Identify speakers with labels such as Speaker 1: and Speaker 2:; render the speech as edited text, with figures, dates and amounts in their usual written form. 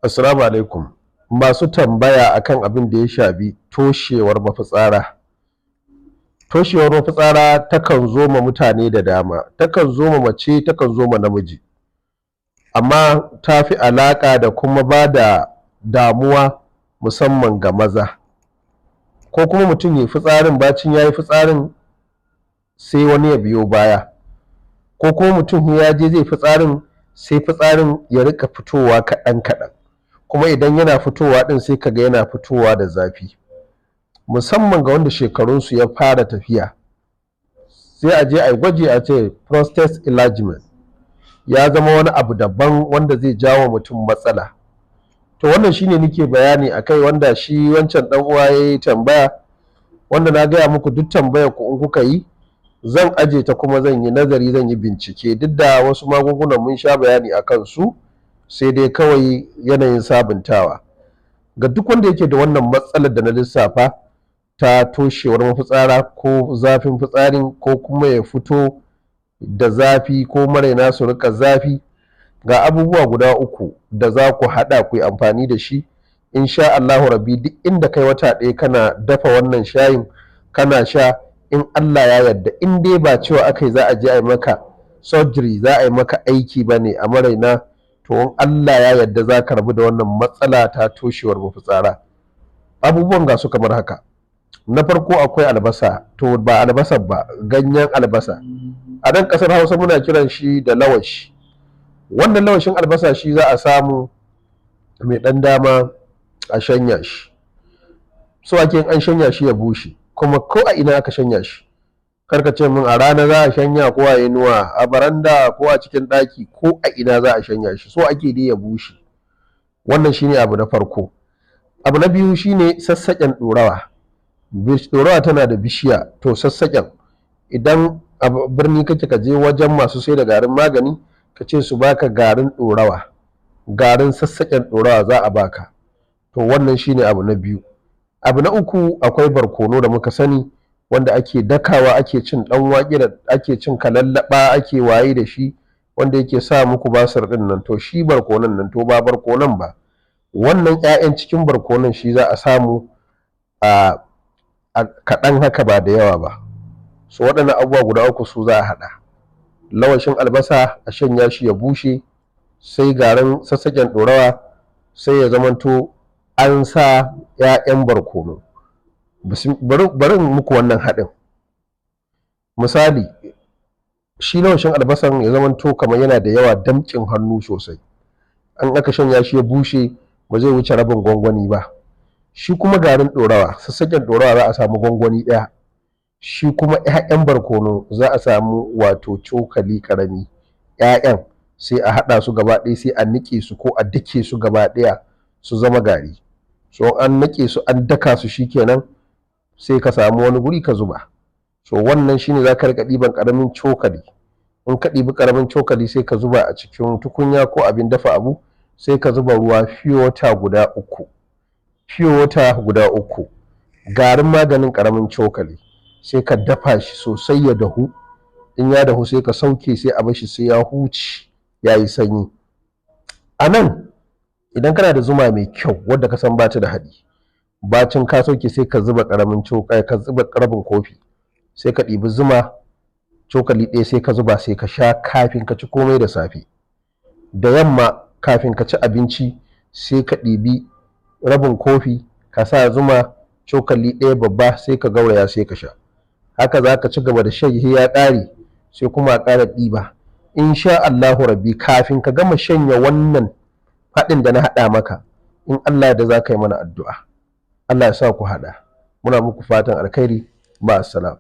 Speaker 1: Assalamu alaikum. Masu tambaya akan abin da ya shafi toshewar mafitsara. Toshewar mafitsara takan zo ma mutane da dama, takan zo ma mace, takan zo ma namiji. Amma ta fi alaƙa da kuma ba da damuwa musamman ga maza. Ko kuma mutum ya yi fitsarin, bacin ya yi fitsarin sai wani ya biyo baya. Ko kuma mutum ya je zai fitsarin sai fitsarin ya rika fitowa kaɗan kaɗan. Kuma idan yana fitowa ɗin sai kaga yana fitowa da zafi. Musamman ga wanda shekarunsu ya fara tafiya. Sai a je a yi gwaji a ce prostate enlargement. Ya zama wani abu daban wanda zai jawo mutum matsala. To wannan shine nake bayani akai, wanda shi wancan dan uwa yayi tambaya, wanda na gaya muku duk tambayar ku in kuka yi zan aje ta kuma zan yi nazari, zan yi bincike. Duk da wasu magungunan mun sha bayani akan su, sai dai kawai yanayin sabuntawa. Ga duk wanda yake da wannan matsalar da na lissafa ta toshewar mafitsara ko zafin fitsarin, ko kuma ya fito da zafi ko maraina su rika zafi, ga abubuwa guda uku da za ku haɗa ku yi amfani da shi. Insha Allahu rabbi duk inda kai wata ɗaya kana dafa wannan shayin kana sha, in Allah ya yarda, in dai ba cewa akai za a je a yi maka surgery, za a yi maka aiki bane a maraina, to in Allah ya yarda za ka rabu da wannan matsala ta toshewar mafitsara. Abubuwan ga su kamar haka. Na farko akwai albasa, to ba albasa ba, ganyen albasa. A nan ƙasar Hausa muna kiran shi da lawashi. Wannan lawashin albasa shi za a samu mai ɗan dama a shanya shi. So ake an shanya shi ya bushe, kuma ko a ina aka shanya shi. Karka ce min a rana za a shanya, ko a inuwa, a baranda, ko a cikin ɗaki, ko a ina za a shanya shi. So ake dai ya bushe. Wannan shine abu na farko. Abu na biyu shine sassaƙen ɗorawa. Ɗorawa tana da bishiya, to sassaƙen, idan a birni kake ka je wajen masu sai da garin magani ka ce su baka garin ɗorawa, garin sassaƙen ɗorawa za a baka. To wannan shine abu na biyu. Abu na uku akwai barkono da muka sani, wanda ake dakawa, ake cin ɗan wake da ake cin kalallaɓa, ake waye da shi, wanda yake sa muku basir ɗin nan. To shi barkonon nan, to ba barkonon ba, wannan 'ya'yan cikin barkonon shi za a samu a kaɗan haka, ba da yawa ba. So waɗannan abubuwa guda uku su za a haɗa. Lawashin albasa a shanya shi ya bushe, sai garin sassaƙen ɗorawa, sai ya zamanto an sa 'ya'yan barkono. Bari muku wannan haɗin. Misali, shi lawashin albasan ya zamanto kamar yana da yawa, damƙin hannu sosai. An aka shanya shi ya bushe ba zai wuce rabin gwangwani ba. Shi kuma garin ɗorawa, sassaƙen ɗorawa, za a samu gwangwani ɗaya. Shi kuma 'ya'yan barkono za a samu wato cokali ƙarami. 'Ya'yan sai a haɗa su gaba ɗaya, sai a niƙe su ko a dake su gaba ɗaya su zama gari. So an niƙe su an daka su, shikenan sai ka samu wani guri ka zuba. So wannan shine za ka riƙa ɗiban ƙaramin cokali. In ka ɗibi ƙaramin cokali sai ka zuba a cikin tukunya ko abin dafa abu, sai ka zuba ruwa fiye wata guda uku. Fiye wata guda uku. Garin maganin ƙaramin cokali. Sai ka dafa shi sosai ya dahu. In ya dahu sai ka sauke, sai a bashi sai ya huce, ya yi sanyi. A nan idan kana da zuma mai kyau wadda ka san ba ta da haɗi, bacin ka sauke sai ka zuba ƙaramin cokali, ka zuba rabin kofi, sai ka ɗibi zuma cokali ɗaya sai ka zuba, sai ka sha kafin ka ci komai da safe. Da yamma kafin ka ci abinci sai ka ɗibi rabin kofi, ka sa zuma cokali ɗaya babba, sai ka gauraya sai ka sha. Haka za ka ci gaba da shan, ya ƙare sai kuma a ƙara ɗiba. Insha Allahu rabbi kafin ka gama shanya wannan haɗin da na haɗa maka, in Allah da za ka yi mana addu'a. Allah ya sa ku haɗa. Muna muku fatan alkhairi. Ma'assalam.